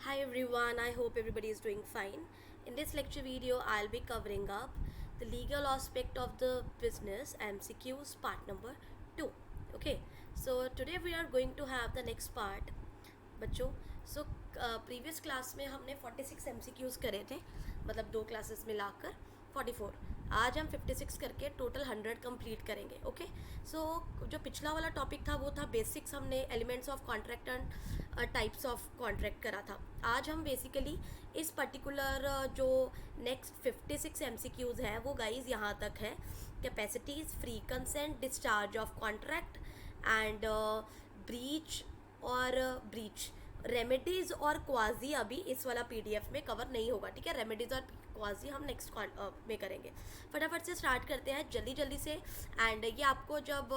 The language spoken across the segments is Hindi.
Hi everyone, I hope everybody is doing fine. In this lecture video, I'll be covering up the legal aspect of the business MCQs part number 2. Okay, so today we are going to have the next part बच्चों. सो प्रीवियस क्लास में हमने 46 MCQs करे थे, मतलब दो क्लासेस मिलाकर 44. आज हम 56 करके टोटल 100 कंप्लीट करेंगे. ओके, सो जो पिछला वाला टॉपिक था वो था बेसिक्स, हमने elements of contract and types of contract करा था. आज हम बेसिकली इस पर्टिकुलर जो नेक्स्ट 56 MCQs है वो गाइज यहाँ तक है. Capacities, free consent, discharge of contract and breach और ब्रीच. रेमेडीज और क्वाजी अभी इस वाला पीडीएफ में कवर नहीं होगा, ठीक है. रेमेडीज और क्वाजी हम नेक्स्ट में करेंगे. फटाफट से स्टार्ट करते हैं जल्दी जल्दी से. एंड ये आपको जब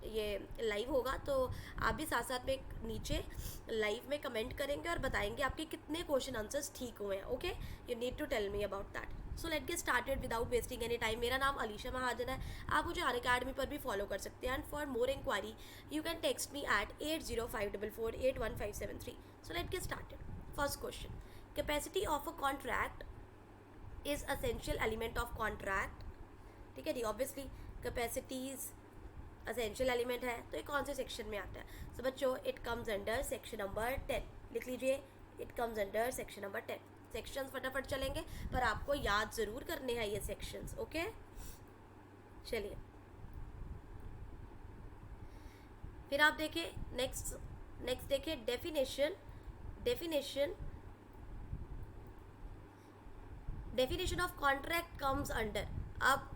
ये लाइव होगा तो आप भी साथ साथ में नीचे लाइव में कमेंट करेंगे और बताएंगे आपके कितने क्वेश्चन आंसर्स ठीक हुए हैं. Okay, you need to tell me about that. So let get started without wasting any time. मेरा नाम अलीशा महाजन है. आप मुझे अनअकैडमी पर भी फॉलो कर सकते हैं. And for more inquiry you can text me at 8054481573. So let get started. First question, capacity of a contract is essential element of contract. ठीक है जी, ऑब्वियसली कैपेसिटीज असेंशियल एलिमेंट है तो ये कौन से सेक्शन में आता है. सो बच्चों, it comes under section number 10. लिख लीजिए, it comes under section number 10. Sections फटाफट चलेंगे पर आपको याद जरूर करने हैं ये सेक्शंस. ओके, चलिए फिर आप देखिए नेक्स्ट देखिए definition. Definition of contract comes under. अब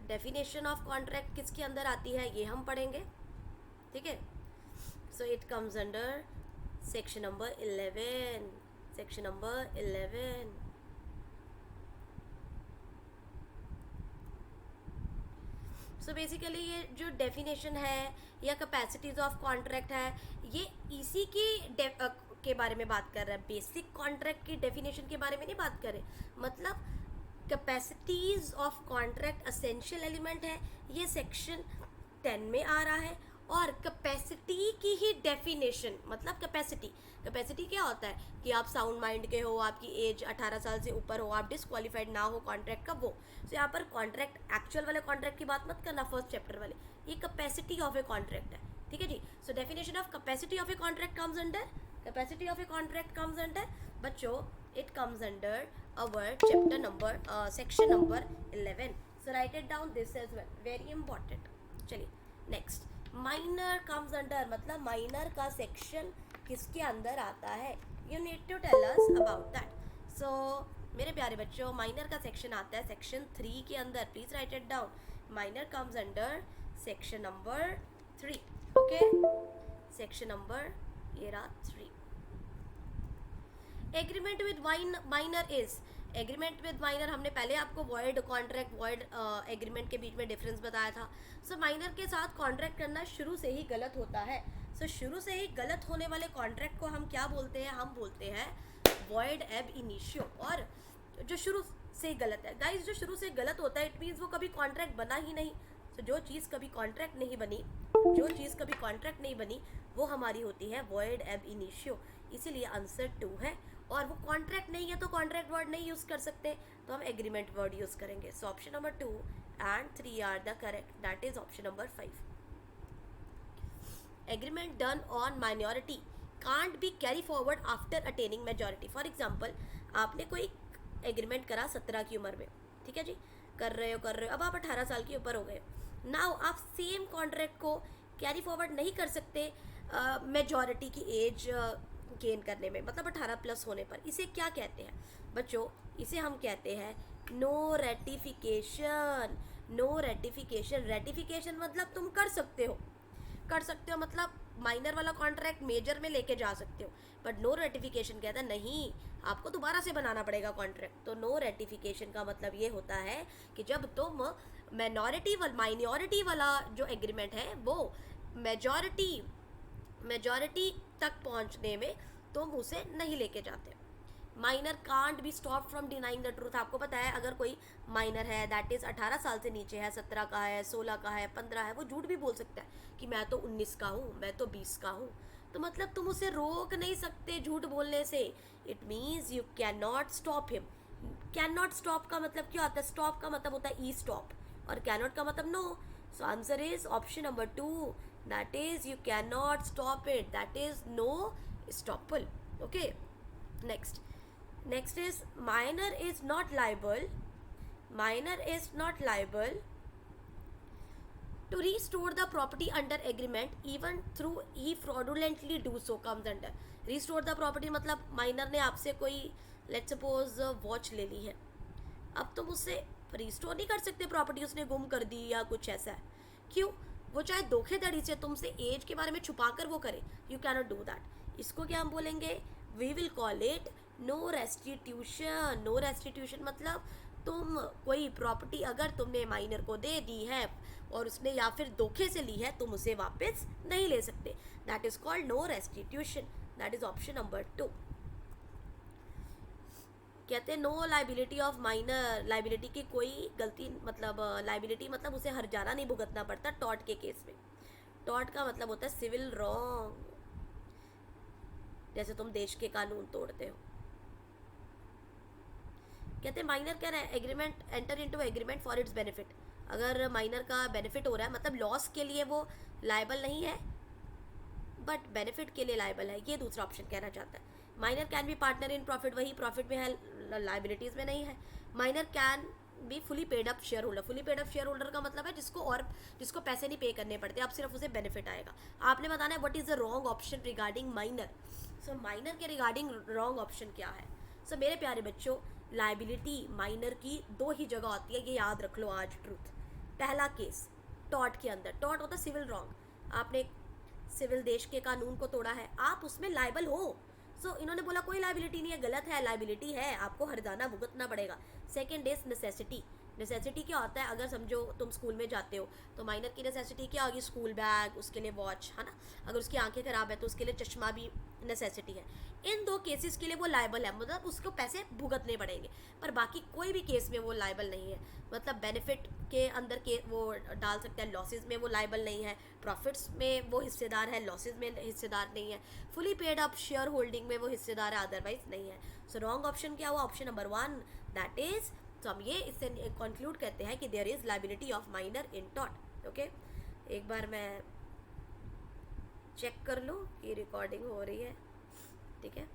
डेफिनेशन ऑफ कॉन्ट्रैक्ट किसके अंदर आती है ये हम पढ़ेंगे, ठीक है. So it comes under section number 11. Section number 11. So basically ये जो डेफिनेशन है या कैपेसिटीज ऑफ कॉन्ट्रैक्ट है ये इसी की के बारे में बात कर रहा है. बेसिक कॉन्ट्रैक्ट की डेफिनेशन के बारे में नहीं बात कर रहे. मतलब capacities of contract essential element है, ये सेक्शन 10 में आ रहा है. और कैपेसिटी की ही डेफिनेशन, मतलब कैपेसिटी क्या होता है कि आप साउंड माइंड के हो, आपकी एज 18 साल से ऊपर हो, आप डिसक्वालीफाइड ना हो कॉन्ट्रैक्ट का, वो. तो यहाँ पर कॉन्ट्रैक्ट एक्चुअल वाले कॉन्ट्रैक्ट की बात मत करना, फर्स्ट चैप्टर वाले. ये कैपेसिटी ऑफ ए कॉन्ट्रैक्ट है, ठीक है ji. So definition of capacity of a contract comes under, capacity of a contract comes under बच्चों, it comes under our chapter number section number 11. So write it down this as well, very important. चलिए नेक्स्ट, माइनर कम्स अंडर. मतलब माइनर का सेक्शन किसके अंदर आता है, you need to tell us about that. So मेरे प्यारे बच्चों, माइनर का सेक्शन आता है सेक्शन 3 के अंदर. Please right it down. Minor comes under section number 3. Okay, section number ये रहा 3. Agreement with minor is. Agreement with minor हमने पहले आपको वॉइड कॉन्ट्रैक्ट, वॉइड एग्रीमेंट के बीच में डिफरेंस बताया था. सो माइनर के साथ कॉन्ट्रैक्ट करना शुरू से ही गलत होता है. सो शुरू से ही गलत होने वाले कॉन्ट्रैक्ट को हम क्या बोलते हैं, हम बोलते हैं वॉइड एब इनिशियो. और जो शुरू से ही गलत है गाइज, जो शुरू से गलत होता है इट मीन्स वो कभी कॉन्ट्रैक्ट बना ही नहीं. तो जो चीज़ कभी कॉन्ट्रैक्ट नहीं बनी वो हमारी होती है वॉइड एब इनिशियो. इसीलिए आंसर 2 है. और वो कॉन्ट्रैक्ट नहीं है तो कॉन्ट्रैक्ट वर्ड नहीं यूज़ कर सकते, तो हम एग्रीमेंट वर्ड यूज़ करेंगे. So option number 2 and 3 are the correct. That is option number 5. Agreement done on minority can't be carry forward after attaining majority. For example, आपने कोई एग्रीमेंट करा 17 की उम्र में, ठीक है जी, कर रहे हो, अब आप 18 साल के ऊपर हो गए. नाउ आप सेम कॉन्ट्रैक्ट को कैरी फॉरवर्ड नहीं कर सकते मेजॉरिटी की एज गेन करने में, मतलब 18 प्लस होने पर. इसे क्या कहते हैं बच्चों, इसे हम कहते हैं नो रेटिफिकेशन. रेटिफिकेशन मतलब तुम कर सकते हो मतलब माइनर वाला कॉन्ट्रैक्ट मेजर में लेके जा सकते हो. बट नो रेटिफिकेशन कहता है नहीं, आपको दोबारा से बनाना पड़ेगा कॉन्ट्रैक्ट. तो नो रेटिफिकेशन का मतलब ये होता है कि जब तुम माइनॉरिटी वाला जो एग्रीमेंट है वो मेजॉरिटी तक पहुंचने में तुम उसे नहीं लेके जाते. Minor can't be stop from denying the truth. आपको पता है अगर कोई माइनर है दैट इज 18 साल से नीचे है, 17 का है, 16 का है, 15 है, वो झूठ भी बोल सकता है कि मैं तो 19 का हूँ, मैं तो 20 का हूँ. तो मतलब तुम उसे रोक नहीं सकते झूठ बोलने से. It means you can not stop him. Can not stop का मतलब क्या होता है? स्टॉप का मतलब होता है ई स्टॉप, और कैन नॉट का मतलब no. So answer is option number 2, that is you can not stop it, that is no estoppel. Okay, next is minor is not liable to restore the property under agreement even through he fraudulently do so comes under. restore the property मतलब माइनर ने आपसे कोई लेट्स सपोज वॉच ले ली है, अब तुम उससे रिस्टोर नहीं कर सकते प्रॉपर्टी, उसने गुम कर दी या कुछ ऐसा है. क्यों? वो चाहे धोखेधड़ी से तुमसे एज के बारे में छुपा कर वो करे, you can not do that. इसको क्या हम बोलेंगे? We will call it no restitution. No restitution मतलब तुम कोई प्रॉपर्टी अगर तुमने माइनर को दे दी है और उसने या फिर धोखे से ली है, तुम उसे वापस नहीं ले सकते. That is called no restitution. That is option number 2. कहते हैं no liability of minor. Liability की कोई गलती मतलब लाइबिलिटी मतलब उसे हर्जाना नहीं भुगतना पड़ता टॉर्ट के केस में. टॉर्ट का मतलब होता है सिविल रॉन्ग, जैसे तुम देश के कानून तोड़ते हो. कहते हैं माइनर क्या है? Agreement enter into agreement for its benefit. अगर माइनर का बेनिफिट हो रहा है मतलब लॉस के लिए वो लायबल नहीं है बट बेनिफिट के लिए लायबल है, ये दूसरा ऑप्शन कहना चाहता है. Minor can be partner in profit, वही प्रॉफिट में है, लाइबिलिटीज में नहीं है. Minor can be fully paid up share holder. Fully paid up share holder का मतलब है जिसको पैसे नहीं पे करने पड़ते, अब सिर्फ उसे बेनिफिट आएगा. आपने बताना है what is the wrong option regarding minor. So minor के रिगार्डिंग रॉन्ग ऑप्शन क्या है? सो मेरे प्यारे बच्चों, लाइबिलिटी माइनर की दो ही जगह होती है, ये याद रख लो आज ट्रूथ. पहला केस टॉर्ट के अंदर. टॉर्ट होता है सिविल रॉन्ग. आपने सिविल देश के कानून को तोड़ा है, आप उसमें लायबल हो. सो इन्होंने बोला कोई लाइबिलिटी नहीं है, गलत है, लाइबिलिटी है, आपको हर्जाना भुगतना पड़ेगा. Second is necessity. नेसेसिटी क्या होता है? अगर समझो तुम स्कूल में जाते हो तो माइनर की नेसेसिटी क्या होगी? स्कूल बैग, उसके लिए वॉच, है ना. अगर उसकी आंखें खराब है तो उसके लिए चश्मा भी नेसेसिटी है. इन दो केसेस के लिए वो लायबल है, मतलब उसको पैसे भुगतने पड़ेंगे. पर बाकी कोई भी केस में वो लायबल नहीं है. मतलब बेनिफिट के अंदर के वो डाल सकता है, लॉसेज में वो लायबल नहीं है, प्रॉफिट्स में वो हिस्सेदार है, लॉसेज में हिस्सेदार नहीं है, fully paid up share holding में वो हिस्सेदार है, अदरवाइज नहीं है. सो रॉन्ग ऑप्शन क्या हुआ? Option number 1, that is. तो हम ये इससे कंक्लूड करते हैं कि there is liability of minor in tort. Okay, एक बार मैं चेक कर लूँ कि रिकॉर्डिंग हो रही है. ठीक है.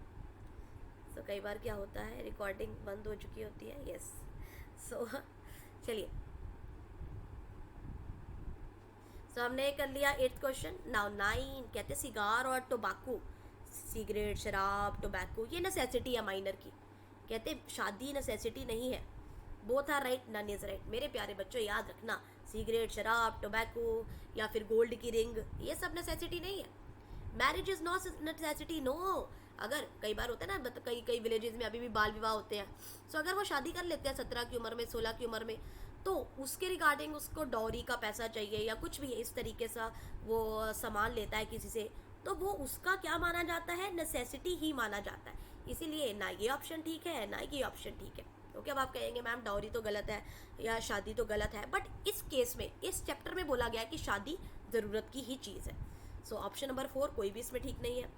सो कई बार क्या होता है, रिकॉर्डिंग बंद हो चुकी होती है. यस. सो चलिए, सो हमने कर लिया 8th क्वेश्चन. नाउ 9 कहते हैं सिगार और टोबैको. सिगरेट, शराब, टोबैको ये नेसेसिटी है माइनर की. कहते शादी नेसेसिटी नहीं है. Both are right, none is right. मेरे प्यारे बच्चों याद रखना, सिगरेट, शराब, टोबैको या फिर गोल्ड की रिंग, ये सब नेसेसिटी नहीं है. Marriage is not necessity, no. अगर कई बार होता है ना, कई विलेजेस में अभी भी बाल विवाह होते हैं. सो अगर वो शादी कर लेते हैं 17 की उम्र में, 16 की उम्र में, तो उसके रिगार्डिंग उसको डॉरी का पैसा चाहिए या कुछ भी इस तरीके सा वो सामान लेता है किसी से, तो वो उसका क्या माना जाता है? नेसेसिटी ही माना जाता है. इसीलिए ना ये ऑप्शन ठीक है ना ये ऑप्शन ठीक है. ओके, अब आप कहेंगे मैम डॉरी तो गलत है या शादी तो गलत है, बट इस केस में इस चैप्टर में बोला गया कि शादी ज़रूरत की ही चीज़ है. सो ऑप्शन नंबर 4 कोई भी इसमें ठीक नहीं है.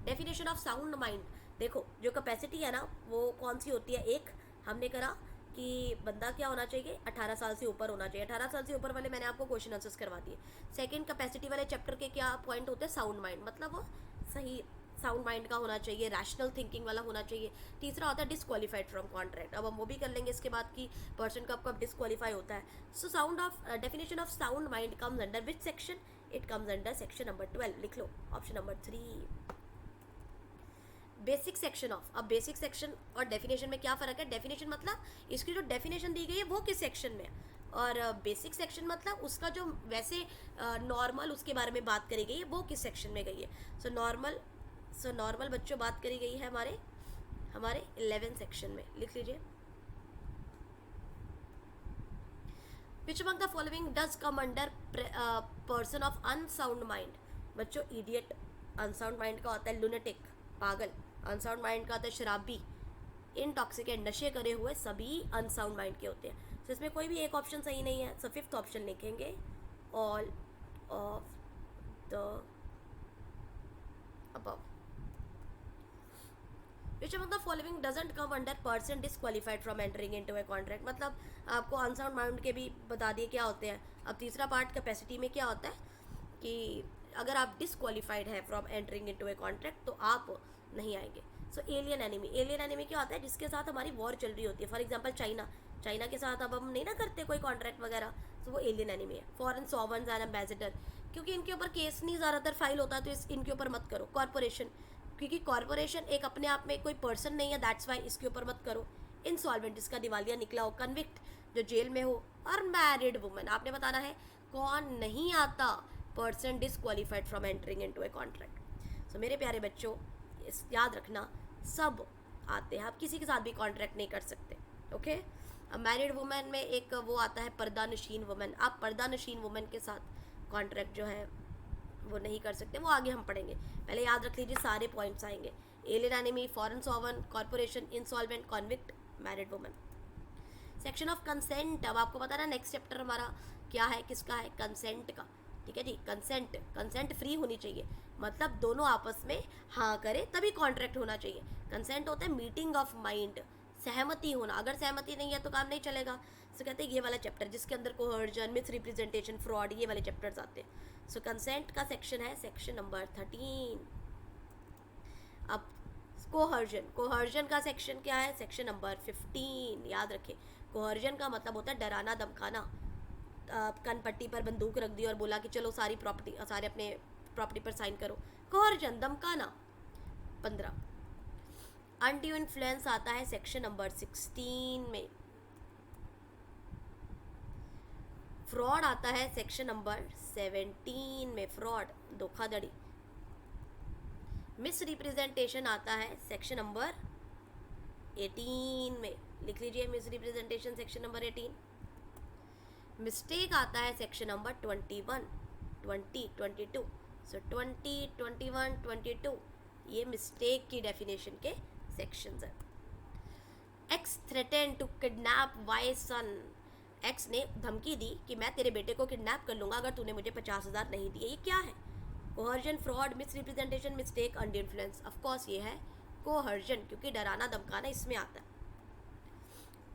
Definition of sound mind. देखो जो कैपेसिटी है ना वो कौन सी होती है? एक हमने करा कि बंदा क्या होना चाहिए? 18 साल से ऊपर होना चाहिए. 18 साल से ऊपर वाले मैंने आपको क्वेश्चन आंसर्स करवा दिए. सेकंड, कैपेसिटी वाले चैप्टर के क्या पॉइंट होते हैं? साउंड माइंड, मतलब वो सही साउंड माइंड का होना चाहिए, रैशनल थिंकिंग वाला होना चाहिए. तीसरा होता है डिसक्वालीफाइड फ्रॉम कॉन्ट्रैक्ट. अब हम वो भी कर लेंगे इसके बाद कि पर्सन कब डिसक्वालीफाई होता है. So sound of definition of sound mind comes under which section? It comes under section number 12. लिख लो option number 3. Basic section of. अब बेसिक सेक्शन और डेफिनेशन में क्या फ़र्क है? डेफिनेशन मतलब इसकी जो डेफिनेशन दी गई है वो किस सेक्शन में, और बेसिक सेक्शन मतलब उसका जो वैसे नॉर्मल उसके बारे में बात करी गई है वो किस सेक्शन में गई है. सो नॉर्मल बच्चों बात करी गई है हमारे 11 सेक्शन में. लिख लीजिए. विच among the following does come under person of unsound mind? बच्चों इडियट अनसाउंड माइंड का होता है, लुनेटिक पागल अनसाउंड माइंड का होता है, शराबी इनटॉक्सिकेंट नशे करे हुए, सभी अनसाउंड माइंड के होते हैं. तो इसमें कोई भी एक ऑप्शन सही नहीं है. सो 5th ऑप्शन लिखेंगे, all of the above. Which among the following doesn't come under person disqualified from entering into a contract. मतलब आपको अनसाउंड माइंड के भी बता दिए क्या होते हैं. अब तीसरा पार्ट कैपेसिटी में क्या होता है कि अगर आप डिसक्वालीफाइड है from entering into a contract तो आप नहीं आएंगे. सो एलियन एनिमी. एलियन एनिमी क्या होता है? जिसके साथ हमारी वॉर चल रही होती है. फॉर एग्जांपल चाइना के साथ अब हम नहीं ना करते कोई कॉन्ट्रैक्ट वगैरह, तो वो एलियन एनिमी है. फॉरेन सॉवर्न्स एंड एम्बेसडर, क्योंकि इनके ऊपर केस नहीं ज़्यादातर फाइल होता तो इनके ऊपर मत करो. कॉर्पोरेशन, क्योंकि कॉर्पोरेशन एक अपने आप में कोई पर्सन नहीं है, दैट्स वाई इसके ऊपर मत करो. इंसॉल्वेंट, जिसका दिवालिया निकला हो. कन्विक्ट, जो जेल में हो. और मैरिड वुमेन. आपने बताना है कौन नहीं आता person disqualified from entering into a contract. So मेरे प्यारे बच्चों, याद रखना सब आते हैं. आप किसी के साथ भी कॉन्ट्रैक्ट नहीं कर सकते. ओके. अब मैरिड वुमेन में एक वो आता है पर्दा नशीन वुमेन. आप पर्दा नशीन वुमेन के साथ कॉन्ट्रैक्ट जो है वो नहीं कर सकते. वो आगे हम पढ़ेंगे. पहले याद रख लीजिए, सारे पॉइंट्स आएंगे. Alien enemy, foreign sovereign, corporation, insolvent, convict, married women. Section of consent. अब आपको पता ना नेक्स्ट चैप्टर हमारा क्या है, किसका है? कंसेंट का. ठीक है जी. कंसेंट फ्री होनी चाहिए, मतलब दोनों आपस में हाँ करें तभी कॉन्ट्रैक्ट होना चाहिए. कंसेंट होता है मीटिंग ऑफ माइंड, सहमति होना. अगर सहमति नहीं है तो काम नहीं चलेगा. सो कहते हैं ये वाला चैप्टर जिसके अंदर कोहर्जन, मिस रिप्रेजेंटेशन, फ्रॉड, ये वाले चैप्टर्स आते हैं. सो कंसेंट का सेक्शन है सेक्शन नंबर 13. अब कोहर्जन का सेक्शन क्या है? Section number 15. याद रखें, कोहर्जन का मतलब होता है डराना धमकाना. कनपट्टी पर बंदूक रख दी और बोला कि चलो सारे अपने प्रॉपर्टी पर साइन करो. कोहर्जन, धमकाना. 15. अनड्यू इन्फ्लुएंस आता है सेक्शन नंबर 16 में. फ्रॉड आता है सेक्शन नंबर 17 में. फ्रॉड, धोखाधड़ी. मिस रिप्रेजेंटेशन आता है सेक्शन नंबर 18 में. लिख लीजिए miss representation section number 18. Mistake आता है सेक्शन नंबर 21, 20, 22. सो 20, 21, 22 ये मिस्टेक की डेफिनेशन के सेक्शंस हैं. X threaten to kidnap Y son. X ने धमकी दी कि मैं तेरे बेटे को किडनैप कर लूँगा अगर तूने मुझे 50,000 नहीं दिए. ये क्या है? Coercion, fraud, misrepresentation, mistake, undue influence. Of course ये है कोहर्जन, क्योंकि डराना धमकाना इसमें आता है.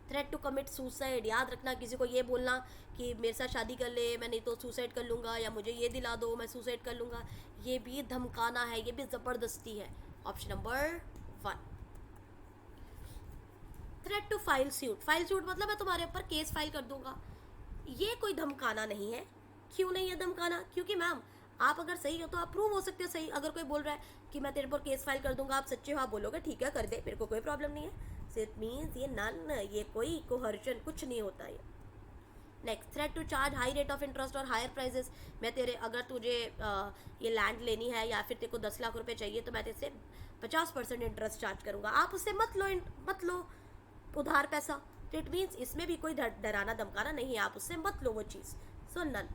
Threat to commit suicide. याद रखना, किसी को ये बोलना कि मेरे साथ शादी कर ले, मैं नहीं तो सुसाइड कर लूँगा, या मुझे ये दिला दो मैं सुसाइड कर लूँगा, ये भी धमकाना है, ये भी ज़बरदस्ती है. Option number 1. Threat to file suit. File suit मतलब मैं तुम्हारे ऊपर केस फाइल कर दूंगा. ये कोई धमकाना नहीं है. क्यों नहीं है धमकाना? क्योंकि मैम आप अगर सही हो तो आप प्रूव हो सकते हो सही. अगर कोई बोल रहा है कि मैं तेरे पर केस फाइल कर दूंगा, आप सच्चे हो, आप बोलोगे ठीक है कर दे, मेरे को कोई प्रॉब्लम नहीं है. सो इट मीन्स ये नन, ये कोई कोहर्जन कुछ नहीं होता है. Next, threat to charge high rate of interest और हायर प्राइजेस. मैं तेरे, अगर तुझे ये लैंड लेनी है या फिर तेरे को 10 लाख रुपए चाहिए तो मैं तेरे से 50% इंटरेस्ट चार्ज करूँगा. आप उससे मत लो उधार पैसा. तो इट मीन्स इसमें भी कोई डराना धमकाना नहीं है, आप उससे मत लो वो चीज़. सो नन.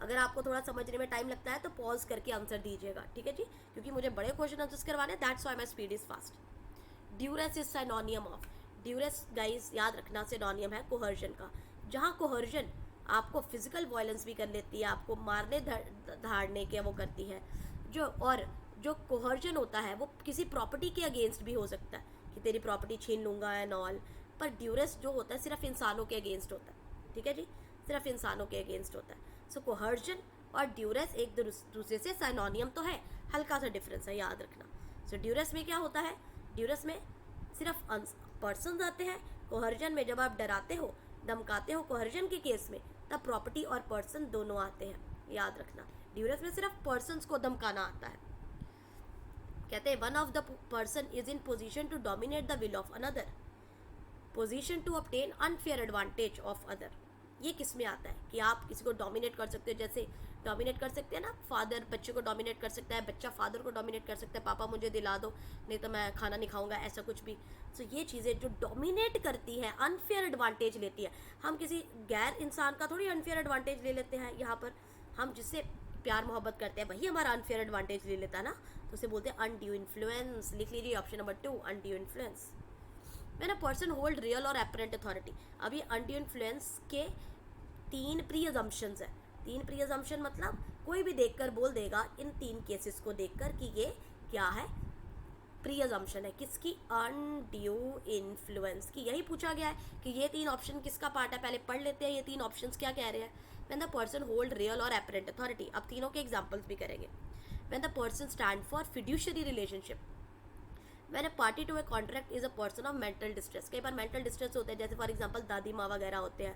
अगर आपको थोड़ा समझने में टाइम लगता है तो पॉज करके आंसर दीजिएगा. ठीक है जी, क्योंकि मुझे बड़े क्वेश्चन आंसर्स करवाने, that's why my speed is fast. Duress is सिनोनियम of. Duress guys याद रखना सिनोनियम है कोहर्जन का. जहाँ कोहर्जन आपको फिजिकल वायलेंस भी कर लेती है, आपको मारने धाड़ने के वो करती है, जो कोहर्जन होता है वो किसी प्रॉपर्टी के अगेंस्ट भी हो सकता है कि तेरी प्रॉपर्टी छीन लूँगा एंड ऑल. पर ड्यूरेस जो होता है सिर्फ इंसानों के अगेंस्ट होता है. ठीक है जी, सिर्फ इंसानों के अगेंस्ट होता है. सो कोहर्जन और ड्यूरेस एक दूसरे से सिनोनियम तो है, हल्का सा डिफरेंस है, याद रखना. सो ड्यूरेस में क्या होता है? ड्यूरेस में सिर्फ पर्सन आते हैं. कोहर्जन में जब आप डराते हो, धमकाते हो कोहर्जन के केस में, तब प्रॉपर्टी और पर्सन दोनों आते हैं, याद रखना. ड्यूरेस में सिर्फ पर्सन्स को धमकाना आता है. कहते हैं one of the person is in position to dominate the will of another, position to obtain unfair advantage of other. ये किस में आता है कि आप किसी को डोमिनेट कर सकते हो. जैसे डोमिनेट कर सकते हैं ना, फादर बच्चे को डोमिनेट कर सकता है, बच्चा फादर को डोमिनेट कर सकता है, पापा मुझे दिला दो नहीं तो मैं खाना नहीं खाऊंगा, ऐसा कुछ भी. सो ये चीज़ें जो डोमिनेट करती है, अनफेयर एडवांटेज लेती है. हम किसी गैर इंसान का थोड़ी अनफेयर एडवांटेज ले लेते हैं. यहाँ पर हम जिससे प्यार मोहब्बत करते हैं वही हमारा अनफेयर एडवांटेज ले लेता है ना, तो उसे बोलते हैं अनड्यू इन्फ्लुएंस. लिख लीजिए option number 2, undue influence. When a person hold real और एपरेंट अथॉरिटी. अब ये अनड्यू इन्फ्लुएंस के 3 प्री अजम्पशंस है. 3 प्री अजम्पशन मतलब कोई भी देखकर बोल देगा इन 3 केसेस को देखकर कि ये क्या है, प्री अजम्पशन है। किसकी? अनड्यू इन्फ्लुएंस की। यही पूछा गया है कि ये 3 ऑप्शन किसका पार्ट है। पहले पढ़ लेते हैं ये 3 ऑप्शंस क्या कह रहे हैं। When the person hold real और एपरेंट अथॉरिटी, अब तीनों के एग्जांपल्स भी करेंगे। When the person stand for fiduciary relationship, when a party to a contract is a person of mental distress. कई बार मेंटल डिस्ट्रेस होते हैं, जैसे फॉर एग्जांपल दादी माँ वगैरह होते हैं,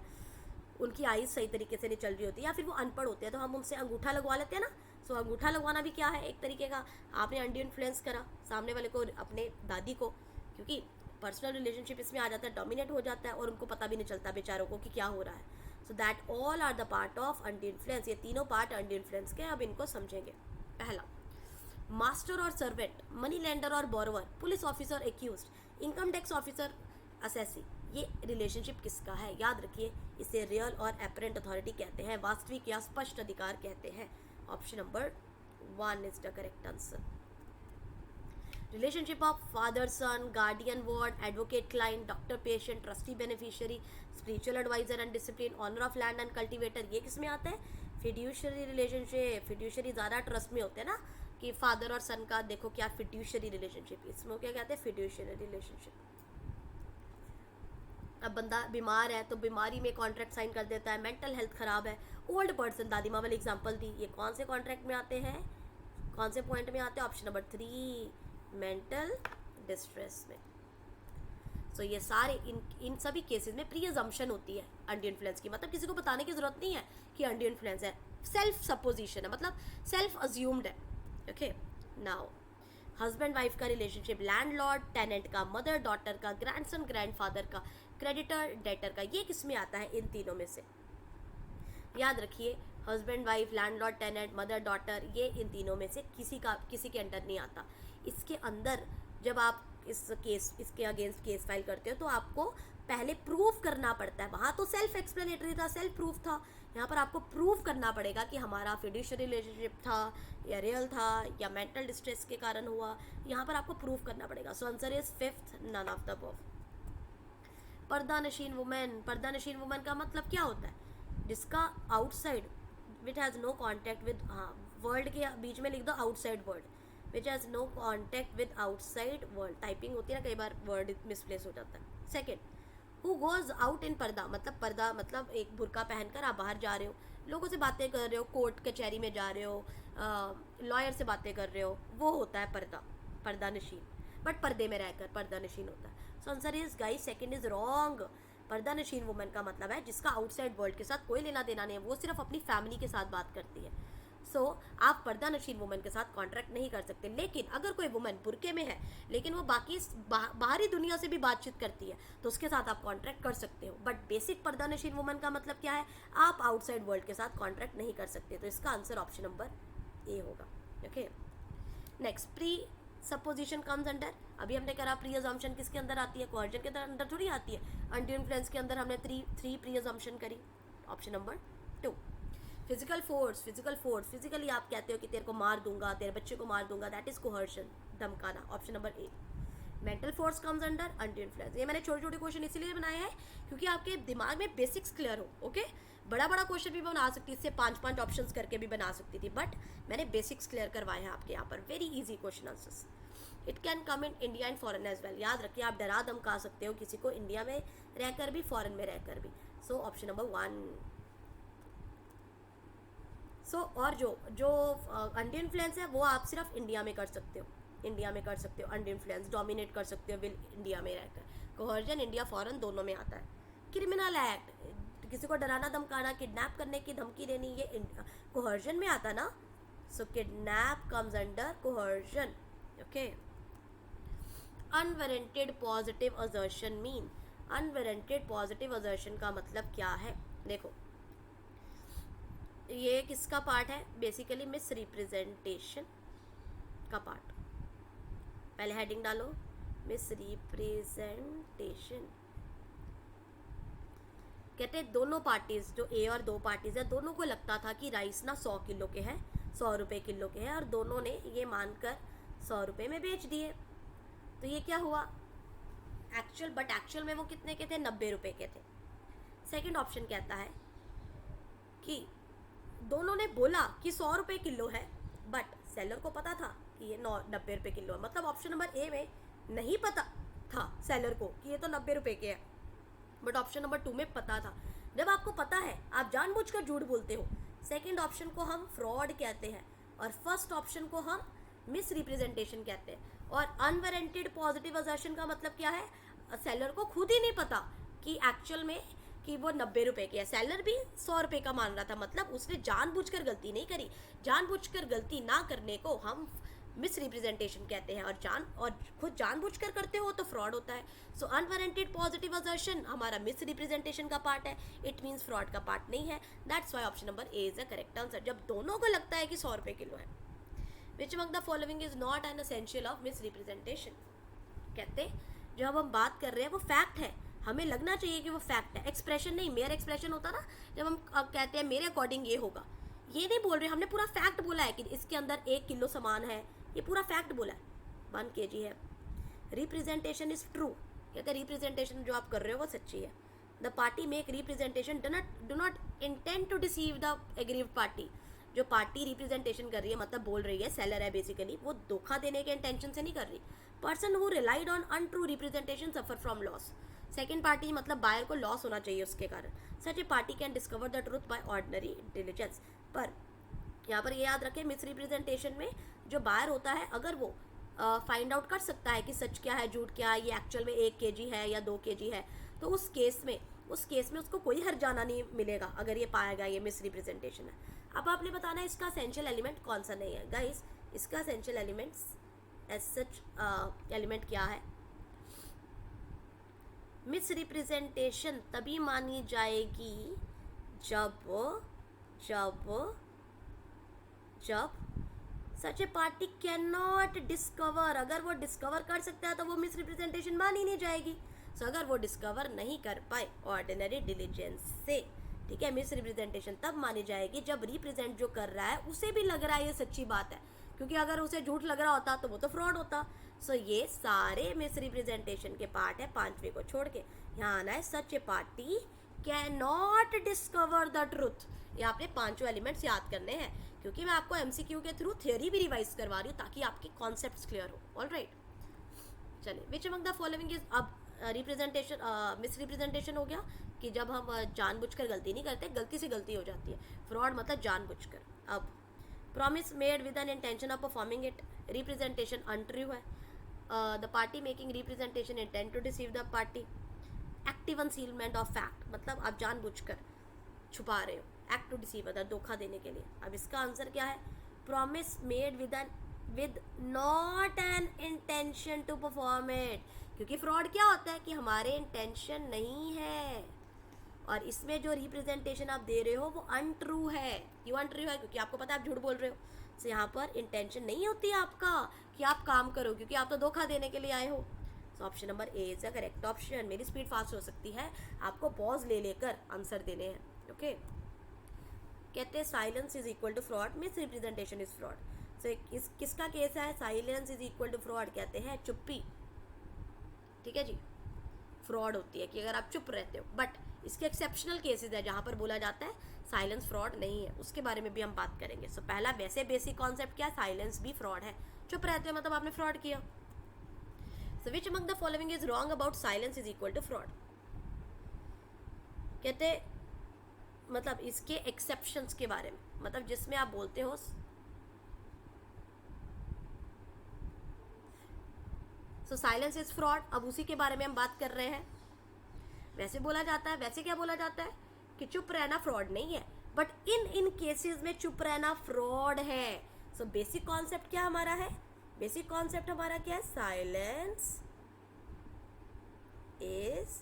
उनकी आईज सही तरीके से नहीं चल रही होती, या फिर वो अनपढ़ होते हैं, तो हम उनसे अंगूठा लगवा लेते हैं ना। सो अंगूठा लगवाना भी क्या है, एक तरीके का आपने अनड्यू इन्फ्लुएंस करा सामने वाले को, अपने दादी को, क्योंकि पर्सनल रिलेशनशिप इसमें आ जाता है, डोमिनेट हो जाता है और उनको पता भी नहीं चलता बेचारों को कि क्या हो रहा है। So that all are the part of undue influence. ये तीनों पार्ट अनड्यू इन्फ्लुएंस के। अब इनको समझेंगे। पहला, मास्टर और सर्वेंट, मनी लेंडर और borrower, police officer accused, income tax officer assessee. ये रिलेशनशिप किसका है? याद रखिए, इसे रियल और एपरेंट अथॉरिटी कहते हैं, वास्तविक या स्पष्ट अधिकार कहते हैं। Option number 1 is the correct answer. Relationship of father son, guardian ward, advocate client, doctor patient, trustee beneficiary, spiritual adviser and discipline, owner of land and cultivator, ये किस में आता है? Fiduciary relationship. फिड्यूशरी ज़्यादा ट्रस्ट में होते हैं ना, कि फादर और सन का देखो क्या फिड्यूशरी रिलेशनशिप, इसमें क्या कहते हैं? Fiduciary relationship. अब बंदा बीमार है तो बीमारी में कॉन्ट्रैक्ट साइन कर देता है, मेंटल हेल्थ खराब है, ओल्ड पर्सन, दादी माँ वाली एग्जांपल दी, ये कौन से कॉन्ट्रैक्ट में आते हैं, कौन से पॉइंट में आते हैं? ऑप्शन नंबर 3, मेंटल डिस्ट्रेस में। सो ये सारे इन सभी केसेस में प्री अजम्पशन होती है अनड्यू इन्फ्लुएंस की। मतलब किसी को बताने की जरूरत नहीं है कि अनड्यू इन्फ्लुएंस है, सेल्फ सपोजिशन है, मतलब सेल्फ अज्यूम्ड है। ओके, नाउ हस्बैंड वाइफ का रिलेशनशिप, लैंडलॉर्ड टेनेंट का, मदर डॉटर का, ग्रैंडसन ग्रैंडफादर का, क्रेडिटर डेटर का, ये किस में आता है? इन तीनों में से। याद रखिए, husband wife, landlord tenant, mother daughter, ये इन तीनों में से किसी के अंडर नहीं आता। इसके अंदर जब आप इसके अगेंस्ट केस फाइल करते हो तो आपको पहले प्रूव करना पड़ता है। वहाँ तो सेल्फ एक्सप्लेनेटरी था, सेल्फ प्रूफ था, यहाँ पर आपको प्रूव करना पड़ेगा कि हमारा फिड्यूशियरी रिलेशनशिप था या रियल था या मेंटल डिस्ट्रेस के कारण हुआ, यहाँ पर आपको प्रूव करना पड़ेगा। So answer is 5th, none of the above. पर्दानशीन वुमेन, पर्दानशीन वुमेन का मतलब क्या होता है? जिसका outside which has no contact with, हाँ वर्ल्ड के बीच में लिख दो outside world, which has no contact with outside world. Typing होती है ना, कई बार वर्ड मिसप्लेस हो जाता है। Second, who goes out in पर्दा, मतलब पर्दा मतलब एक बुर्का पहनकर आप बाहर जा रहे हो, लोगों से बातें कर रहे हो, कोर्ट कचहरी में जा रहे हो, लॉयर से बातें कर रहे हो, वो होता है पर्दा, पर्दानशीन। बट पर्दे में रहकर पर्दानशीन होता है। So answer is guys second is wrong. पर्दानशीन वुमेन का मतलब है जिसका आउटसाइड वर्ल्ड के साथ कोई लेना देना नहीं है, वो सिर्फ अपनी फैमिली के साथ बात करती है। सो आप पर्दानशीन वुमेन के साथ कॉन्ट्रैक्ट नहीं कर सकते। लेकिन अगर कोई वुमेन बुर्के में है लेकिन वो बाकी बाहरी दुनिया से भी बातचीत करती है तो उसके साथ आप कॉन्ट्रैक्ट कर सकते हो। बट बेसिक पर्दानशीन वुमेन का मतलब क्या है? आप आउटसाइड वर्ल्ड के साथ कॉन्ट्रैक्ट नहीं कर सकते। तो इसका आंसर ऑप्शन नंबर ए होगा। Okay, next, pre supposition comes under, अभी हमने करा प्री अजम्पशन किसके अंदर आती है? कोहर्जन के अंदर थोड़ी आती है। अनड्यू इन्फ्लुएंस के अंदर हमने थ्री प्री अजम्पशन करी। Option number 2। Physical force, physically आप कहते हो कि तेरे को मार दूंगा, तेरे बच्चे को मार दूंगा, दैट इज कोहर्शन, धमकाना। Option number 8। Mental force comes under undue influence. ये मैंने छोटे छोटे क्वेश्चन इसीलिए बनाए हैं क्योंकि आपके दिमाग में बेसिक्स क्लियर हो। ओके, बड़ा बड़ा क्वेश्चन भी बना सकती, इससे 5 ऑप्शंस करके भी बना सकती थी, बट मैंने बेसिक्स क्लियर करवाए हैं आपके यहाँ पर। Very easy question answers. It can come in India and foreign as well. याद रखिए, आप डरा धमका सकते हो किसी को, इंडिया में रहकर भी, फॉरेन में रहकर भी। सो ऑप्शन नंबर 1। सो और जो अनड्यू इन्फ्लुएंस है वो आप सिर्फ इंडिया में कर सकते हो, इंडिया में कर सकते हो। अनड्यू इन्फ्लुएंस डोमिनेट कर सकते हो विल इंडिया में रहकर। कोहर्जन इंडिया फॉरेन दोनों में आता है। क्रिमिनल एक्ट, किसी को डराना धमकाना, किडनैप करने की धमकी देनी, ये कोहर्जन में आता ना। So kidnap comes under coercion. Okay, unwarranted positive assertion mean, unwarranted positive assertion का मतलब क्या है? देखो, ये किसका पार्ट है? बेसिकली मिस रिप्रेजेंटेशन का पार्ट। पहले हेडिंग डालो, मिस रिप्रेजेंटेशन। कहते हैं दोनों पार्टीज, जो ए और 2 पार्टीज है, दोनों को लगता था कि राइस ना 100 किलो के हैं, 100 रुपये किलो के हैं, और दोनों ने ये मानकर 100 रुपये में बेच दिए। तो ये क्या हुआ? एक्चुअल में वो कितने के थे? 90 रुपये के थे। सेकंड ऑप्शन कहता है कि दोनों ने बोला कि 100 रुपये किलो है, बट सेलर को पता था कि ये 90 रुपये किलो है। मतलब ऑप्शन नंबर ए में नहीं पता था सेलर को कि ये तो 90 रुपये के है, बट ऑप्शन नंबर 2 में पता था। जब आपको पता है आप जानबूझकर झूठ बोलते हो। सेकंड ऑप्शन को हम फ्रॉड कहते हैं और फर्स्ट ऑप्शन को हम मिस रिप्रेजेंटेशन कहते हैं। और अनवारंटेड पॉजिटिव असर्शन का मतलब क्या है, सेलर को खुद ही नहीं पता कि एक्चुअल में कि वो 90 रुपये की है, सेलर भी 100 रुपये का मान रहा था। मतलब उसने जानबूझकर गलती नहीं करी। जानबूझकर गलती ना करने को हम मिस रिप्रेजेंटेशन कहते हैं, और खुद जानबूझकर करते हो तो फ्रॉड होता है। सो अनवारंटेड पॉजिटिव असर्शन हमारा मिस रिप्रेजेंटेशन का पार्ट है, इट मीन्स फ्रॉड का पार्ट नहीं है। That's why option number A is the correct answer, जब दोनों को लगता है कि 100 रुपये किलो है। विच among the following is not an essential of miss representation. कहते जो अब हम बात कर रहे हैं वो फैक्ट है, हमें लगना चाहिए कि वो फैक्ट है, एक्सप्रेशन नहीं। मेयर एक्सप्रेशन होता ना, जब हम कहते हैं मेरे अकॉर्डिंग ये होगा, ये नहीं बोल रहे, हमने पूरा फैक्ट बोला है कि इसके अंदर 1 किलो सामान है, ये पूरा फैक्ट बोला है, 1 kg है। रिप्रेजेंटेशन इज ट्रू, कहते रिप्रेजेंटेशन जो आप कर रहे हो वो सच्ची है। The party make representation do not intend to deceive the aggrieved party. जो पार्टी रिप्रेजेंटेशन कर रही है, मतलब बोल रही है, सेलर है बेसिकली, वो धोखा देने के इंटेंशन से नहीं कर रही। Person who relied on untrue representation suffer from loss. Second party मतलब बायर को लॉस होना चाहिए उसके कारण। Such a party can discover the truth by ordinary intelligence. पर यहाँ पर ये याद रखें, मिस रिप्रेजेंटेशन में जो बायर होता है, अगर वो फाइंड आउट कर सकता है कि सच क्या है झूठ क्या है, ये एक्चुअल में 1 kg है या 2 kg है, तो उस केस में उसको कोई हर्जाना नहीं मिलेगा अगर ये पाएगा ये मिस रिप्रेजेंटेशन है। अब आपने बताना है इसका एसेंशियल एलिमेंट कौन सा नहीं है। गाइस, इसका essential elements as such element क्या है, मिस रिप्रेजेंटेशन तभी मानी जाएगी जब such a party can not discover. अगर वो डिस्कवर कर सकता है तो वो मिस रिप्रेजेंटेशन मानी नहीं जाएगी। सो अगर वो डिस्कवर नहीं कर पाए ऑर्डिनरी डिलीजेंस से, ठीक है, मिस रिप्रेजेंटेशन तब मानी जाएगी जब रिप्रेजेंट जो कर रहा है उसे भी लग रहा है ये सच्ची बात है, क्योंकि अगर उसे झूठ लग रहा होता तो वो तो फ्रॉड होता। सो ये सारे मिस रिप्रेजेंटेशन के पार्ट है, 5वें को छोड़ के। यहाँ आना है such a party can not discover the truth. ये आपने 5 एलिमेंट्स याद करने हैं, क्योंकि मैं आपको एमसीक्यू के थ्रू थ्योरी भी रिवाइज करवा रही हूँ ताकि आपके कॉन्सेप्ट्स क्लियर हो। ऑलराइट, चलिए, विच अमंग द फॉलोइंग इज, अब रिप्रेजेंटेशन मिस रिप्रेजेंटेशन हो गया कि जब हम जानबूझकर गलती नहीं करते, गलती से गलती हो जाती है। फ्रॉड मतलब जानबूझकर। अब promise made with an intention of performing it, representation untrue है। The party making representation intent to deceive the party. Active concealment of fact, मतलब आप जानबूझकर छुपा रहे हो, एक्ट टू डिसीव अदर, धोखा देने के लिए। अब इसका आंसर क्या है, promise made with not an intention to perform it, क्योंकि फ्रॉड क्या होता है कि हमारे इंटेंशन नहीं है, और इसमें जो रिप्रेजेंटेशन आप दे रहे हो वो अनट्रू है। क्यों अनट्रू है, क्योंकि आपको पता है आप झूठ बोल रहे हो। तो यहाँ पर इंटेंशन नहीं होती है आपका कि आप काम करो, क्योंकि आप तो धोखा देने के लिए आए हो। सो option number A is the correct option. मेरी स्पीड फास्ट हो सकती है, आपको पॉज ले लेकर आंसर देने हैं। ओके, कहते हैं silence is equal to fraud, misrepresentation is fraud. So किसका केस है, silence is equal to fraud, कहते हैं चुप्पी, ठीक है जी, फ्रॉड होती है कि अगर आप चुप रहते हो। बट इसके एक्सेप्शनल केसेस है जहाँ पर बोला जाता है साइलेंस फ्रॉड नहीं है, उसके बारे में भी हम बात करेंगे। सो पहला वैसे बेसिक कॉन्सेप्ट क्या है, साइलेंस भी फ्रॉड है, चुप रहते हो मतलब आपने फ्रॉड किया। So which among the following is wrong about silence is equal to fraud, कहते मतलब इसके एक्सेप्शंस के बारे में, मतलब जिसमें आप बोलते हो सो साइलेंस इज फ्रॉड, अब उसी के बारे में हम बात कर रहे हैं। वैसे बोला जाता है, वैसे क्या बोला जाता है कि चुप रहना फ्रॉड नहीं है, बट इन केसेस में चुप रहना फ्रॉड है। सो बेसिक कॉन्सेप्ट क्या हमारा है, बेसिक कॉन्सेप्ट हमारा क्या है, साइलेंस इज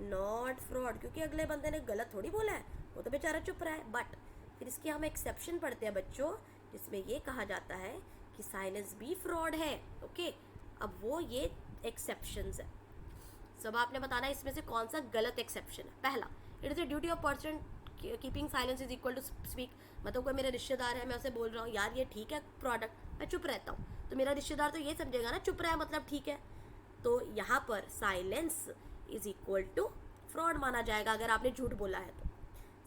नॉट फ्रॉड, क्योंकि अगले बंदे ने गलत थोड़ी बोला है, वो तो बेचारा चुप रहा है। बट फिर इसके हम एक्सेप्शन पढ़ते हैं बच्चों, जिसमें ये कहा जाता है कि साइलेंस भी फ्रॉड है। ओके, अब वो ये एक्सेप्शंस है, सब आपने बताना है इसमें से कौन सा गलत एक्सेप्शन है। पहला, it is a duty of person keeping silence is equal to speak, मतलब कोई मेरा रिश्तेदार है, मैं उसे बोल रहा हूँ यार ये ठीक है प्रोडक्ट, मैं चुप रहता हूँ, तो मेरा रिश्तेदार तो ये समझेगा ना चुप रहा है मतलब ठीक है, तो यहाँ पर silence is equal to fraud माना जाएगा अगर आपने झूठ बोला है तो।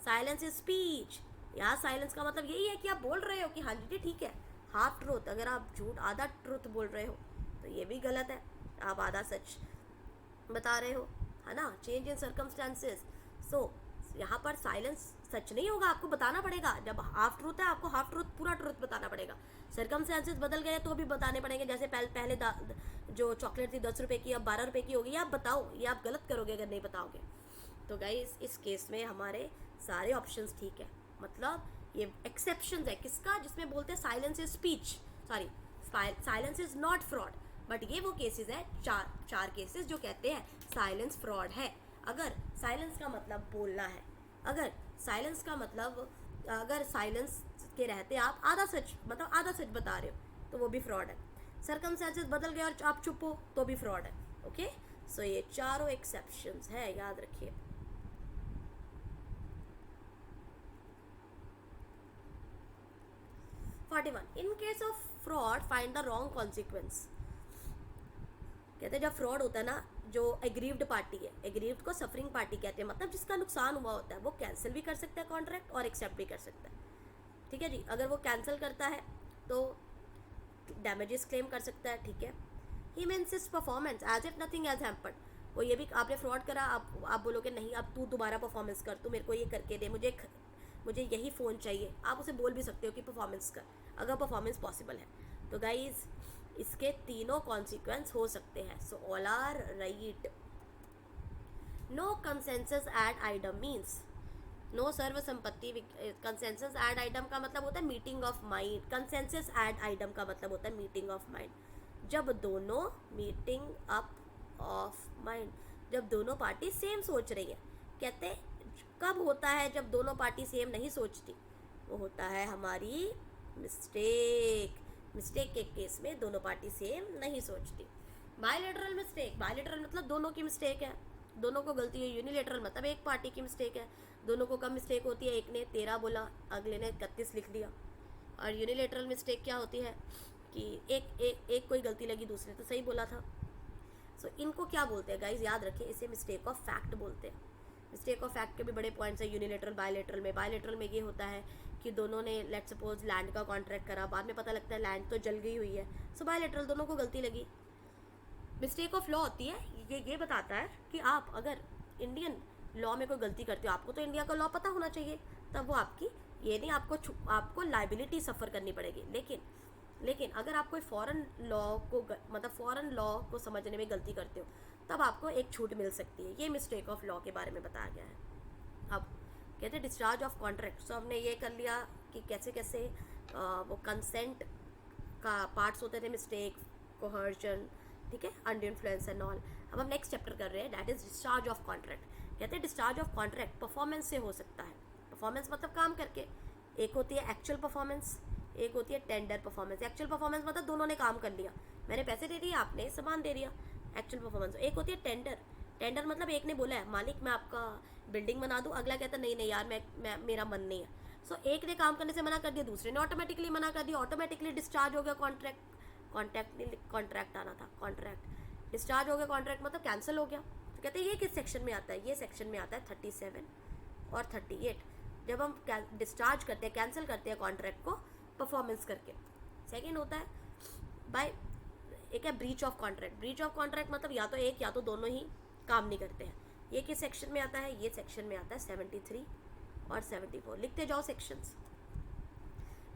साइलेंस इज स्पीच यहाँ साइलेंस का मतलब यही है कि आप बोल रहे हो कि हाँ जी ठीक है, हाफ ट्रूथ। अगर आप झूठ आधा ट्रूथ बोल रहे हो तो ये भी गलत है, आप आधा सच बता रहे हो, है ना। Change in circumstances. सो यहाँ पर साइलेंस सच नहीं होगा, आपको बताना पड़ेगा। जब हाफ ट्रूथ है आपको हाफ ट्रूथ पूरा ट्रूथ बताना पड़ेगा। सर्कमस्टांसेस बदल गए तो भी बताने पड़ेंगे। जैसे पहले जो चॉकलेट थी 10 रुपये की अब 12 रुपये की होगी, आप बताओ, ये आप गलत करोगे अगर नहीं बताओगे। तो गाइस इस केस में हमारे सारे ऑप्शंस ठीक है। मतलब ये एक्सेप्शंस है किसका, जिसमें बोलते हैं silence is speech, sorry silence is not fraud. But ये वो केसेस है, चार केसेस जो कहते हैं साइलेंस फ्रॉड है। अगर साइलेंस का मतलब बोलना है, अगर साइलेंस का मतलब अगर साइलेंस के रहते आप आधा सच मतलब आधा सच बता रहे हो तो वो भी फ्रॉड है। सर्कमस्टेंसेस बदल गए और आप चुप हो तो भी फ्रॉड है। ओके, सो ये चारों एक्सेप्शंस है, याद रखिए। In case of fraud find the wrong consequence. कहते हैं जब फ्रॉड होता है ना, जो एग्रीव्ड पार्टी है, एग्रीव्ड को सफरिंग पार्टी कहते हैं, मतलब जिसका नुकसान हुआ होता है, वो कैंसिल भी कर सकता है कॉन्ट्रैक्ट और एक्सेप्ट भी कर सकता है। ठीक है जी, अगर वो कैंसिल करता है तो डैमेजेस क्लेम कर सकता है। ठीक है, he means is performance as if nothing as hampered. वो ये भी, आपने फ्रॉड करा, आप बोलोगे नहीं अब तू दोबारा परफॉर्मेंस कर, तू मेरे को ये करके दे, मुझे यही फ़ोन चाहिए। आप उसे बोल भी सकते हो कि परफॉर्मेंस कर, अगर परफॉर्मेंस पॉसिबल है। तो गाइज इसके तीनों कॉन्सिक्वेंस हो सकते हैं। So all are right. No consensus ad idem means no सर्व संपत्ति। कंसेंसस एड आइटम का मतलब होता है meeting of mind. Consensus ad idem का मतलब होता है मीटिंग ऑफ माइंड। जब दोनों मीटिंग अप ऑफ माइंड, जब दोनों पार्टी सेम सोच रही है। कहते कब होता है जब दोनों पार्टी सेम नहीं सोचती? वो होता है हमारी मिस्टेक। मिस्टेक के केस में दोनों पार्टी सेम नहीं सोचती। बायलैटरल मिस्टेक, बायलैटरल मतलब दोनों की मिस्टेक है, दोनों को गलती है। यूनिलेटरल मतलब एक पार्टी की मिस्टेक है, दोनों को कम मिस्टेक होती है, एक ने 13 बोला अगले ने 31 लिख दिया। और यूनिलेटरल मिस्टेक क्या होती है कि एक कोई गलती लगी, दूसरे तो सही बोला था। सो इनको क्या बोलते हैं गाइज, याद रखिए, इसे मिस्टेक ऑफ फैक्ट बोलते हैं। मिस्टेक ऑफ फैक्ट के भी बड़े पॉइंट्स है यूनिलेटरल बायलैटरल में। बायलैटरल में ये होता है कि दोनों ने लेट सपोज लैंड का कॉन्ट्रैक्ट करा, बाद में पता लगता है लैंड तो जल गई हुई है, सो बायलैटरल दोनों को गलती लगी। मिस्टेक ऑफ लॉ होती है, ये बताता है कि आप अगर इंडियन लॉ में कोई गलती करते हो, आपको तो इंडिया का लॉ पता होना चाहिए, तब वो आपकी ये नहीं आपको लाइबिलिटी सफ़र करनी पड़ेगी। लेकिन अगर आप कोई फॉरेन लॉ को मतलब फॉरेन लॉ को समझने में गलती करते हो, तब आपको एक छूट मिल सकती है। ये मिस्टेक ऑफ लॉ के बारे में बताया गया है। अब कहते हैं डिस्चार्ज ऑफ कॉन्ट्रैक्ट। सो हमने ये कर लिया कि कैसे कैसे वो कंसेंट का पार्ट्स होते थे, मिस्टेक, कोहर्जन, ठीक है, अंडर इन्फ्लुएंस एंड ऑल। अब हम नेक्स्ट चैप्टर कर रहे हैं, that is discharge of contract. कहते हैं डिस्चार्ज ऑफ कॉन्ट्रैक्ट परफॉर्मेंस से हो सकता है। परफॉर्मेंस मतलब काम करके। एक होती है एक्चुअल परफॉर्मेंस, एक होती है टेंडर परफॉर्मेंस। एक्चुअल परफॉर्मेंस मतलब दोनों ने काम कर लिया, मैंने पैसे दे दिए, आपने सामान दे दिया, एक्चुअल परफॉर्मेंस। एक होती है टेंडर। टेंडर मतलब एक ने बोला है मालिक मैं आपका बिल्डिंग बना दूँ, अगला कहता नहीं नहीं यार मैं मेरा मन नहीं है। सो एक ने काम करने से मना कर दिया, दूसरे ने ऑटोमेटिकली मना कर दिया, ऑटोमेटिकली डिस्चार्ज हो गया कॉन्ट्रैक्ट आना था, कॉन्ट्रैक्ट डिस्चार्ज हो गया। कॉन्ट्रैक्ट मतलब कैंसिल हो गया। तो कहते हैं ये किस सेक्शन में आता है? ये सेक्शन में आता है 37 और 38। जब हम डिस्चार्ज करते हैं, कैंसिल करते हैं कॉन्ट्रैक्ट को परफॉर्मेंस करके। सेकेंड होता है बाय, एक है breach of contract. Breach of contract मतलब या तो एक या तो दोनों ही काम नहीं करते हैं। ये किस सेक्शन में आता है? ये सेक्शन में आता है 73 और 74। लिखते जाओ sections.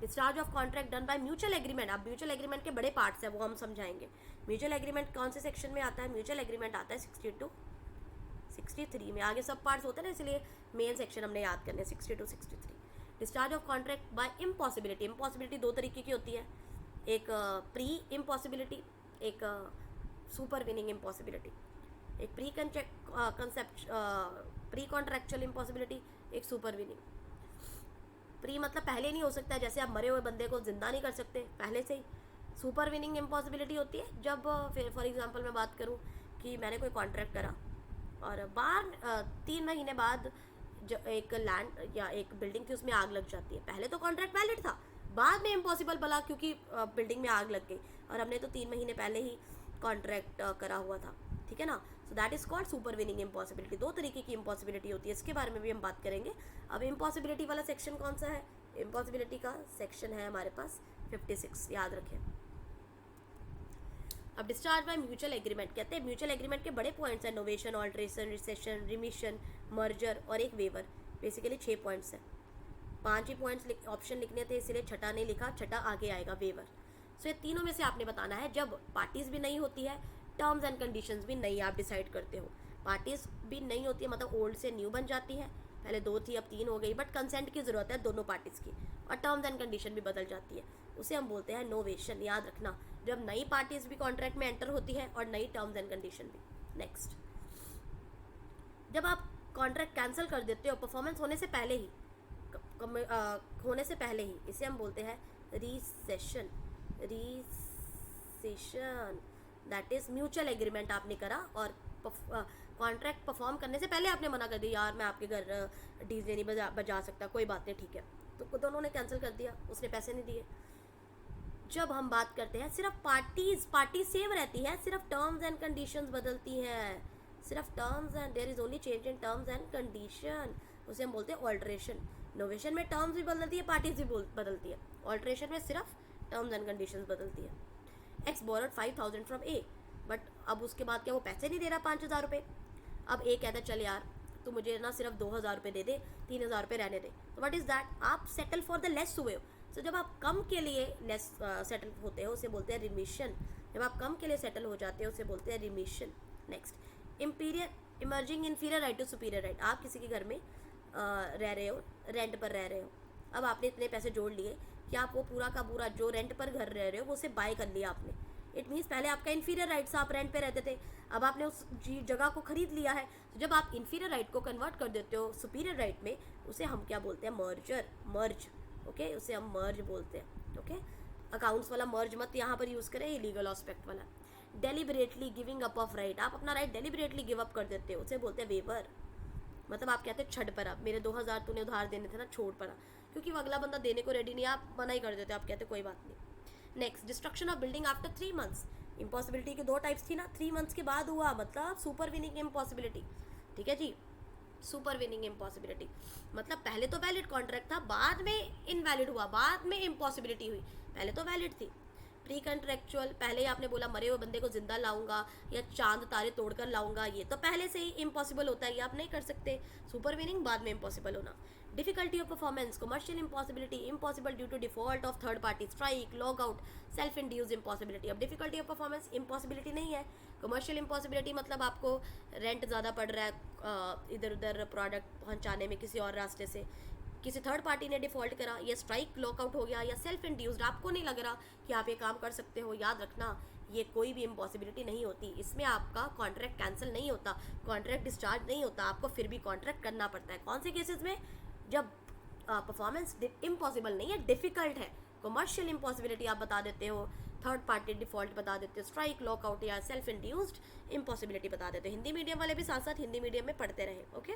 Discharge of contract done by mutual agreement. अब म्यूचुअल एग्रीमेंट के बड़े पार्ट्स हैं, वो हम समझाएंगे। म्यूचुअल एग्रीमेंट कौन से सेक्शन में आता है? म्यूचुअल एग्रीमेंट आता है 62 63 में। आगे सब पार्ट्स होते हैं ना, इसलिए मेन सेक्शन हमने याद करने 62 63। Discharge of contract by impossibility. Impossibility दो तरीके की होती है, एक प्री इम्पॉसिबिलिटी, एक सुपर विनिंग इम्पॉसिबिलिटी। एक प्री कॉन्ट्रैक्चुअल इम्पॉसिबिलिटी, एक सुपर विनिंग। प्री मतलब पहले नहीं हो सकता है, जैसे आप मरे हुए बंदे को जिंदा नहीं कर सकते पहले से ही। सुपर विनिंग इम्पॉसिबिलिटी होती है जब फॉर एग्जांपल मैं बात करूं कि मैंने कोई कॉन्ट्रैक्ट करा और 3 महीने बाद जो एक लैंड या एक बिल्डिंग थी उसमें आग लग जाती है। पहले तो कॉन्ट्रैक्ट वैलिड था, बाद में इम्पॉसिबल बना क्योंकि बिल्डिंग में आग लग गई और हमने तो 3 महीने पहले ही कॉन्ट्रैक्ट करा हुआ था, ठीक है ना। So that is called supervening impossibility. दो तरीके की इम्पॉसिबिलिटी होती है, इसके बारे में भी हम बात करेंगे। अब इम्पॉसिबिलिटी वाला सेक्शन कौन सा है? इम्पॉसिबिलिटी का सेक्शन है हमारे पास 56, याद रखें। अब डिस्चार्ज बाय म्यूचुअल एग्रीमेंट कहते हैं, म्यूचुअल एग्रीमेंट के बड़े पॉइंट्स हैं, novation, alteration, recession, remission, merger और एक वेवर। बेसिकली 6 पॉइंट्स हैं, 5 ही पॉइंट्स ऑप्शन लिखने थे, इसलिए छठा नहीं लिखा, छठा आगे आएगा, वेवर। सो ये तीनों में से आपने बताना है, जब पार्टीज भी नहीं होती है, टर्म्स एंड कंडीशंस भी नहीं आप डिसाइड करते हो। पार्टीज भी नहीं होती है मतलब ओल्ड से न्यू बन जाती है, पहले 2 थी अब 3 हो गई, बट कंसेंट की ज़रूरत है दोनों पार्टीज़ की, और टर्म्स एंड कंडीशन भी बदल जाती है, उसे हम बोलते हैं नोवेशन। याद रखना, जब नई पार्टीज भी कॉन्ट्रैक्ट में एंटर होती है और नई टर्म्स एंड कंडीशन भी। नेक्स्ट, जब आप कॉन्ट्रैक्ट कैंसिल कर देते हो परफॉर्मेंस होने से पहले ही, इसे हम बोलते हैं रीसेशन। दैट इज म्यूचुअल एग्रीमेंट आपने करा और कॉन्ट्रैक्ट परफॉर्म करने से पहले आपने मना कर दिया, यार मैं आपके घर डीजे नहीं बजा सकता, कोई बात नहीं, ठीक है, तो दोनों ने कैंसिल कर दिया, उसने पैसे नहीं दिए। जब हम बात करते हैं सिर्फ पार्टी सेम रहती है, सिर्फ टर्म्स एंड कंडीशंस बदलती हैं, सिर्फ terms and there is only change in terms and condition, उसे हम बोलते हैं ऑल्ट्रेशन। नोवेशन में टर्म्स भी बदलती है, पार्टीज भी बदलती है, ऑल्ट्रेशन में सिर्फ टर्म्स एंड कंडीशंस बदलती है। X borrowed 5000 from A, but अब उसके बाद क्या वो पैसे नहीं दे रहा 5000 रुपये। अब ए कहता है चल यार तू मुझे ना सिर्फ 2000 रुपये दे दे, 3000 रुपये रहने दे, तो व्हाट इज़ दैट, आप सेटल फॉर द लेस हुए हो। सो जब आप कम के लिए लेस सेटल होते हो उसे बोलते हैं रिमिशन। जब आप कम के लिए सेटल हो जाते हो उसे बोलते हैं remission. Next, emerging inferior right to superior right. आप किसी के घर में रह रहे हो, रेंट पर रह रहे हो, अब आपने इतने पैसे जोड़ लिए कि आप वो पूरा का पूरा जो रेंट पर घर रह रहे हो वो उसे बाय कर लिया आपने। इट मीन्स पहले आपका इन्फीरियर राइट्स, आप रेंट पे रहते थे, अब आपने उस जगह को खरीद लिया है। तो जब आप इन्फीरियर राइट को कन्वर्ट कर देते हो सुपीरियर राइट में, उसे हम क्या बोलते हैं, मर्ज। ओके, उसे हम मर्ज बोलते हैं। ओके, अकाउंट्स वाला मर्ज मत यहाँ पर यूज़ करें, ये लीगल एस्पेक्ट वाला। Deliberately giving up of right, आप अपना राइट डेलिबरेटली गिव अप कर देते हो, उसे बोलते हैं वेवर। मतलब आप कहते हैं छड़ पड़ा, मेरे 2000 तूने उधार देने थे ना, छोड़ पड़ा, क्योंकि वो अगला बंदा देने को रेडी नहीं है, आप मना ही कर देते हो, आप कहते कोई बात नहीं। Next, destruction of building after 3 months. Impossibility के 2 टाइप्स थी ना, 3 मंथ्स के बाद हुआ मतलब सुपरवीनिंग इम्पॉसिबिलिटी। ठीक है जी, सुपरवीनिंग इम्पॉसिबिलिटी मतलब पहले तो वैलिड कॉन्ट्रैक्ट था, बाद में इनवैलिड हुआ, बाद में इम्पॉसिबिलिटी हुई, पहले तो वैलिड थी। प्री कंट्रेक्चुअल, पहले ही आपने बोला मरे हुए बंदे को जिंदा लाऊंगा या चांद तारे तोड़कर लाऊंगा, ये तो पहले से ही इम्पॉसिबल होता है, ये आप नहीं कर सकते। सुपरवीनिंग बाद में इम्पॉसिबल होना। Difficulty of performance, commercial impossibility, impossible due to default of third party, strike, lock out, self induce impossibility. अब डिफिकल्टी ऑफ परफॉर्मेंस इम्पॉसिबिलिटी नहीं है, कमर्शियल इम्पॉसिबिलिटी मतलब आपको रेंट ज़्यादा पड़ रहा है इधर उधर प्रोडक्ट पहुंचाने में किसी और रास्ते से, किसी थर्ड पार्टी ने डिफॉल्ट करा, या स्ट्राइक लॉकआउट हो गया, या सेल्फ इंड्यूस्ड, आपको नहीं लग रहा कि आप ये काम कर सकते हो। याद रखना, ये कोई भी इम्पॉसिबिलिटी नहीं होती, इसमें आपका कॉन्ट्रैक्ट कैंसिल नहीं होता, कॉन्ट्रैक्ट डिस्चार्ज नहीं होता, आपको फिर भी कॉन्ट्रैक्ट करना पड़ता है। कौन से केसेस में, जब परफॉर्मेंस इम्पॉसिबल नहीं है, डिफिकल्ट है। कमर्शियल इम्पॉसिबिलिटी आप बता देते हो, थर्ड पार्टी डिफॉल्ट बता देते हो, स्ट्राइक लॉकआउट या सेल्फ इंड्यूस्ड इम्पॉसिबिलिटी बता देते हो। हिंदी मीडियम वाले भी साथ साथ हिंदी मीडियम में पढ़ते रहे। Okay,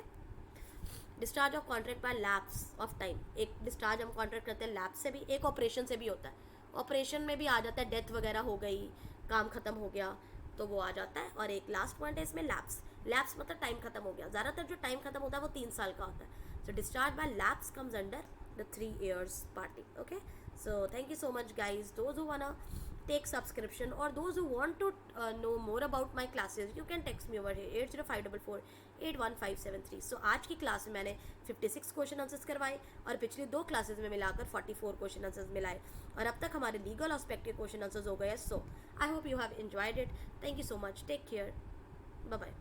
discharge of contract by lapse of time, एक डिस्चार्ज हम कॉन्ट्रैक्ट करते हैं लैप्स से भी, एक ऑपरेशन से भी होता है। ऑपरेशन में भी आ जाता है, डेथ वगैरह हो गई, काम खत्म हो गया तो वो आ जाता है। और एक लास्ट पॉइंट है इसमें लैप्स, लैप्स मतलब टाइम खत्म हो गया, ज़्यादातर जो टाइम खत्म होता है वो 3 साल का होता है। So discharge by lapse comes under the 3 years party. Okay, so thank you so much guys. Those who wanna take subscription or those who want to know more about my classes, you can text me over here 8054481573. so आज की क्लास में मैंने 56 क्वेश्चन आंसर्स करवाए और पिछली 2 क्लासेस में मिलाकर 44 क्वेश्चन आंसर्स मिलाए, और अब तक हमारे लीगल एस्पेक्ट के क्वेश्चन आंसर्स हो गए। So I hope you have enjoyed it. Thank you so much, take care, bye bye.